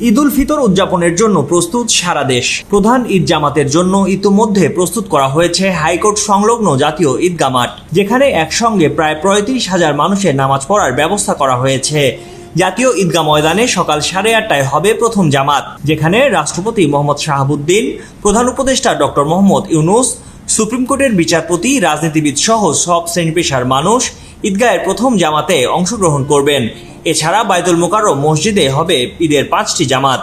ঈদ উল ফিতর উদযাপনের জন্য প্রস্তুত সারা দেশ। প্রধান ঈদ জামাতের জন্য ইতোমধ্যে প্রস্তুত করা হয়েছে হাইকোর্ট সংলগ্ন জাতীয় ঈদগাহ মাঠ, যেখানে একসঙ্গে প্রায় ৩৫,০০০ মানুষের নামাজ পড়ার ব্যবস্থা করা হয়েছে। জাতীয় ঈদগাহ ময়দানে সকাল 8:30টায় হবে প্রথম জামাত, যেখানে রাষ্ট্রপতি মোহাম্মদ শাহাবুদ্দিন, প্রধান উপদেষ্টা ডক্টর মোহাম্মদ ইউনুস, সুপ্রিম কোর্টের বিচারপতি, রাজনীতিবিদ সহ সব শ্রেণী পেশার মানুষ ঈদগাহের প্রথম জামাতে অংশগ্রহণ করবেন। এছাড়া বায়তুল মোকাররম মসজিদে হবে ঈদের 5টি জামাত।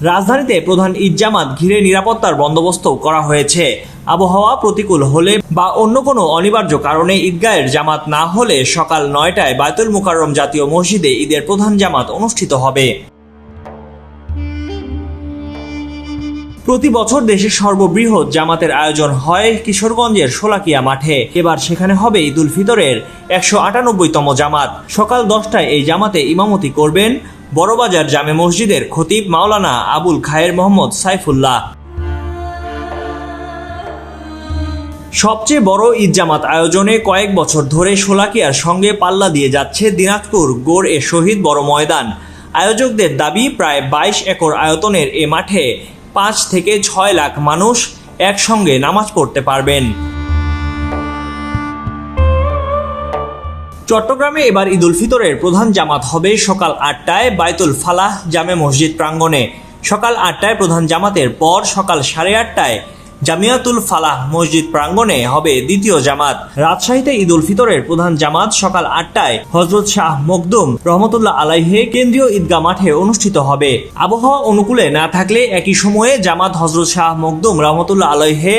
রাজধানীতে প্রধান ঈদ জামাত ঘিরে নিরাপত্তার বন্দোবস্ত করা হয়েছে। আবহাওয়া প্রতিকূল হলে বা অন্য কোনো অনিবার্য কারণে ঈদগাহের জামাত না হলে সকাল 9টায় বায়তুল মোকাররম জাতীয় মসজিদে ঈদের প্রধান জামাত অনুষ্ঠিত হবে। প্রতি বছর দেশের সর্ববৃহৎ জামাতের আয়োজন হয় কিশোরগঞ্জের শোলাকিয়া মাঠে। এবার সেখানে হবে ঈদ উল ফিতরের 198তম জামাত। সকাল 10টায় এই জামাতে ইমামতি করবেন বড়বাজার জামে মসজিদের খতিব মাওলানা আবুল খায়ের মোহাম্মদ সাইফুল্লাহ। সবচেয়ে বড় ঈদ জামাত আয়োজনে কয়েক বছর ধরে শোলাকিয়ার সঙ্গে পাল্লা দিয়ে যাচ্ছে দিনাজপুর গড় এ শহীদ বড় ময়দান। আয়োজকদের দাবি, প্রায় 22 একর আয়তনের এ মাঠে 5 থেকে 6 লাখ মানুষ একসঙ্গে নামাজ পড়তে পারবেন। চট্টগ্রামে এবার ঈদ উল ফিতরের প্রধান জামাত হবে সকাল 8টায় বায়তুল ফালাহ জামে মসজিদ প্রাঙ্গণে। সকাল 8টায় প্রধান জামাতের পর সকাল 8:30টায় জামিয়াতুল ফালাহ মসজিদ প্রাঙ্গণে হবে দ্বিতীয় জামাত। রাজশাহীতে ঈদ উল ফিতরের প্রধান জামাত সকাল 8টায় হযরত শাহ মখদুম রহমতুল্লাহ আলাইহে কেন্দ্রীয় ঈদগাহ মাঠে অনুষ্ঠিত হবে। আবহাওয়া অনুকূলে না থাকলে একই সময়ে জামাত হযরত শাহ মখদুম রহমতুল্লাহ আলাইহে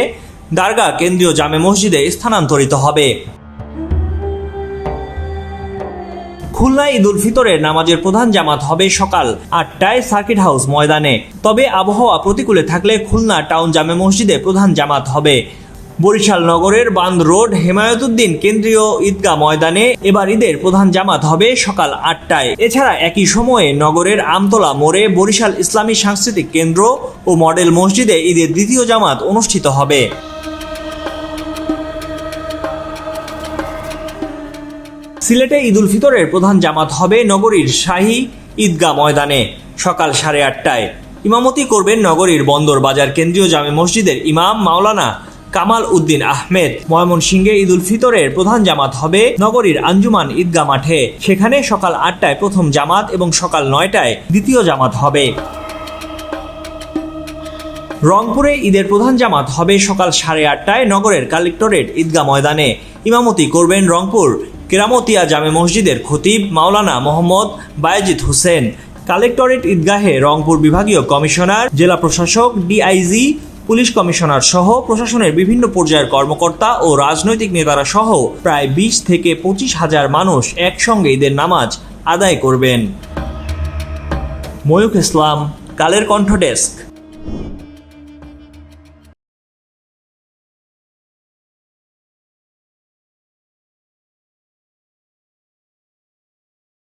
দরগাহ কেন্দ্রীয় জামে মসজিদে স্থানান্তরিত হবে। খুলনায় ঈদ উল ফিতরের নামাজের প্রধান জামাত হবে সকাল 8টায় সার্কিট হাউস ময়দানে। তবে আবহাওয়া প্রতিকূলে থাকলে খুলনা টাউন জামে মসজিদে প্রধান জামাত হবে। বরিশাল নগরের বান্দ রোড হেমায়তুদ্দিন কেন্দ্রীয় ঈদগাহ ময়দানে এবার ঈদের প্রধান জামাত হবে সকাল 8টায়। এছাড়া একই সময়ে নগরের আমতলা মোড়ে বরিশাল ইসলামী সাংস্কৃতিক কেন্দ্র ও মডেল মসজিদে ঈদের দ্বিতীয় জামাত অনুষ্ঠিত হবে। সিলেটে ঈদ উল ফিতরের প্রধান জামাত হবে নগরীর শাহী ঈদগাহ ময়দানে সকাল 8:30টায়। ইমামতি করবেন নগরীর বন্দর বাজার কেন্দ্রীয় জামে মসজিদের ইমাম মাওলানা কামাল উদ্দিন আহমেদ। ময়মনসিংহে ঈদ উল ফিতরের প্রধান জামাত হবে নগরীর আঞ্জুমান ঈদগাহ মাঠে। সেখানে সকাল 8টায় প্রথম জামাত এবং সকাল 9টায় দ্বিতীয় জামাত হবে। রংপুরে ঈদের প্রধান জামাত হবে সকাল 8:30টায় নগরের কালেক্টরেট ঈদগাহ ময়দানে। ইমামতি করবেন রংপুর কেরামতিয়া জামে মসজিদের খতিব মাওলানা মোহাম্মদ বায়েজিদ হোসেন। কালেক্টরেট ঈদগাহে রংপুর বিভাগীয় কমিশনার, জেলা প্রশাসক, ডিআইজি, পুলিশ কমিশনার সহ প্রশাসনের বিভিন্ন পর্যায়ের কর্মকর্তা ও রাজনৈতিক নেতারা সহ প্রায় 20 থেকে 25,000 মানুষ একসঙ্গে ঈদের নামাজ আদায় করবেন। ময়ূখ ইসলাম, কালের কণ্ঠ ডেস্ক।